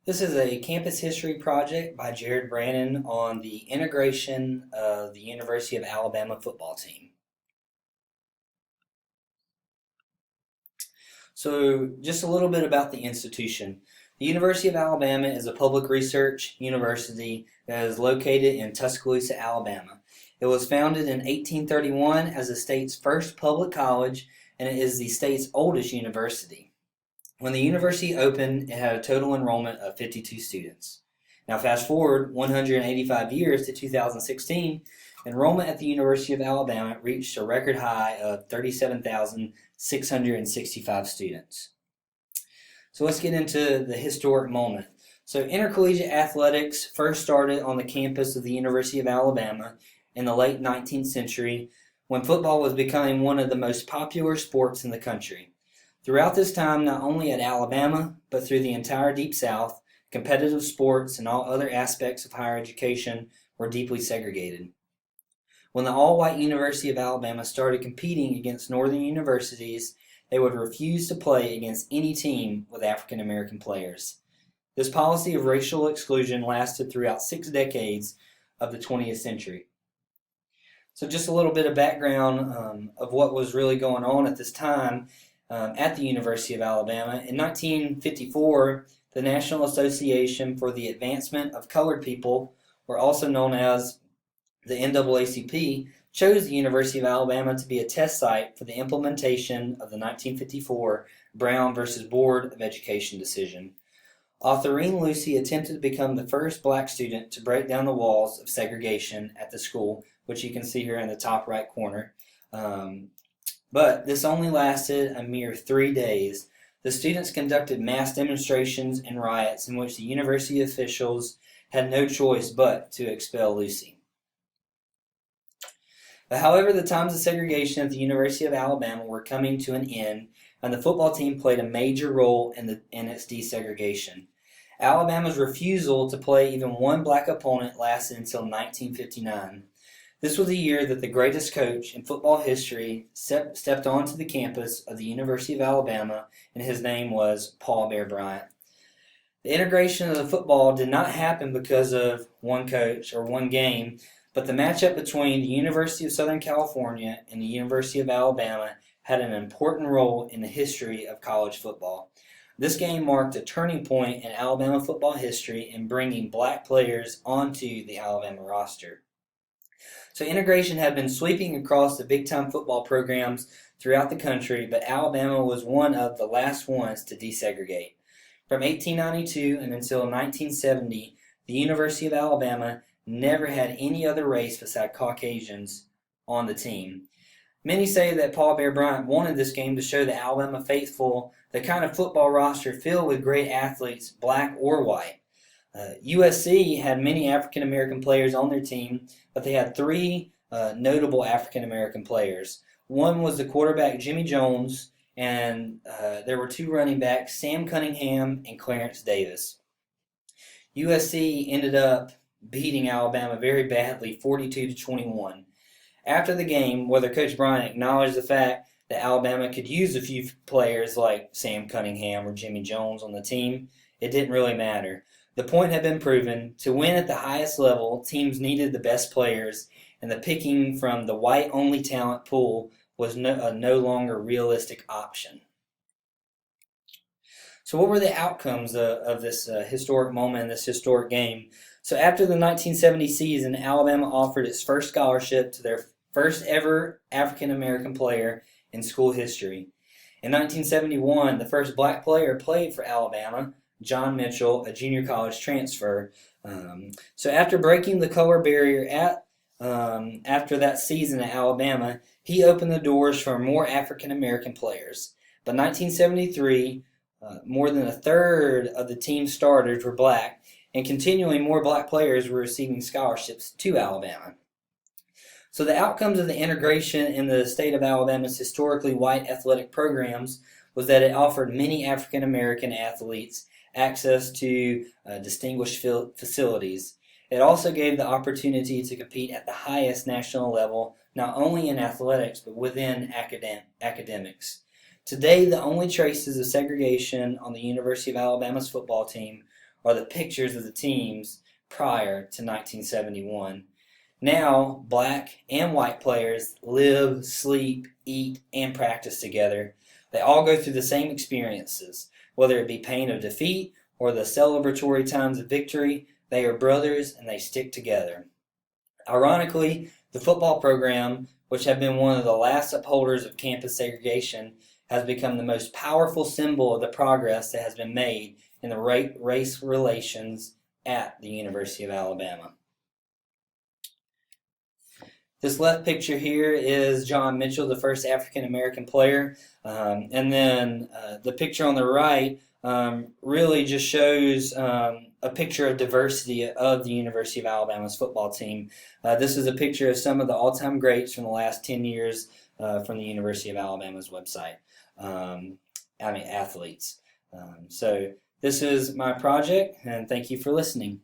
This is a campus history project by Jared Brannon on the integration of the University of Alabama football team. So, just a little bit about the institution. The University of Alabama is a public research university that is located in Tuscaloosa, Alabama. It was founded in 1831 as the state's first public college, and it is the state's oldest university. When the university opened, it had a total enrollment of 52 students. Now, fast forward 185 years to 2016, enrollment at the University of Alabama reached a record high of 37,665 students. So let's get into the historic moment. So, intercollegiate athletics first started on the campus of the University of Alabama in the late 19th century when football was becoming one of the most popular sports in the country. Throughout this time, not only at Alabama, but through the entire Deep South, competitive sports and all other aspects of higher education were deeply segregated. When the all-white University of Alabama started competing against northern universities, they would refuse to play against any team with African American players. This policy of racial exclusion lasted throughout 6 decades of the 20th century. So just a little bit of background of what was really going on at this time at the University of Alabama. In 1954, the National Association for the Advancement of Colored People, or also known as the NAACP, chose the University of Alabama to be a test site for the implementation of the 1954 Brown versus Board of Education decision. Autherine Lucy attempted to become the first black student to break down the walls of segregation at the school, which you can see here in the top right corner. But this only lasted a mere 3 days. The students conducted mass demonstrations and riots in which the university officials had no choice but to expel Lucy. However, the times of segregation at the University of Alabama were coming to an end, and the football team played a major role in its desegregation. Alabama's refusal to play even one black opponent lasted until 1959. This was the year that the greatest coach in football history stepped onto the campus of the University of Alabama, and his name was Paul Bear Bryant. The integration of the football did not happen because of one coach or one game, but the matchup between the University of Southern California and the University of Alabama had an important role in the history of college football. This game marked a turning point in Alabama football history in bringing black players onto the Alabama roster. So integration had been sweeping across the big-time football programs throughout the country, but Alabama was one of the last ones to desegregate. From 1892 and until 1970, the University of Alabama never had any other race beside Caucasians on the team. Many say that Paul Bear Bryant wanted this game to show the Alabama faithful the kind of football roster filled with great athletes, black or white. USC had many African American players on their team, but they had three notable African American players. One was the quarterback Jimmy Jones, and there were two running backs, Sam Cunningham and Clarence Davis. USC ended up beating Alabama very badly, 42-21. After the game, whether Coach Bryant acknowledged the fact that Alabama could use a few players like Sam Cunningham or Jimmy Jones on the team, it didn't really matter. The point had been proven. To win at the highest level, teams needed the best players, and the picking from the white-only talent pool was no longer a realistic option. So what were the outcomes of this historic moment, this historic game? So after the 1970 season, Alabama offered its first scholarship to their first ever African American player in school history. In 1971, the first black player played for Alabama, John Mitchell, a junior college transfer. So after breaking the color barrier after that season at Alabama, he opened the doors for more African American players. By 1973, more than a third of the team's starters were black, and continually more black players were receiving scholarships to Alabama. So the outcomes of the integration in the state of Alabama's historically white athletic programs was that it offered many African American athletes access to distinguished facilities. It also gave the opportunity to compete at the highest national level, not only in athletics, but within academics. Today, the only traces of segregation on the University of Alabama's football team are the pictures of the teams prior to 1971. Now, black and white players live, sleep, eat, and practice together. They all go through the same experiences, whether it be pain of defeat or the celebratory times of victory. They are brothers and they stick together. Ironically, the football program, which had been one of the last upholders of campus segregation, has become the most powerful symbol of the progress that has been made in the race relations at the University of Alabama. This left picture here is John Mitchell, the first African American player. And then the picture on the right really just shows a picture of diversity of the University of Alabama's football team. This is a picture of some of the all-time greats from the last 10 years from the University of Alabama's website. Athletes. So this is my project, and thank you for listening.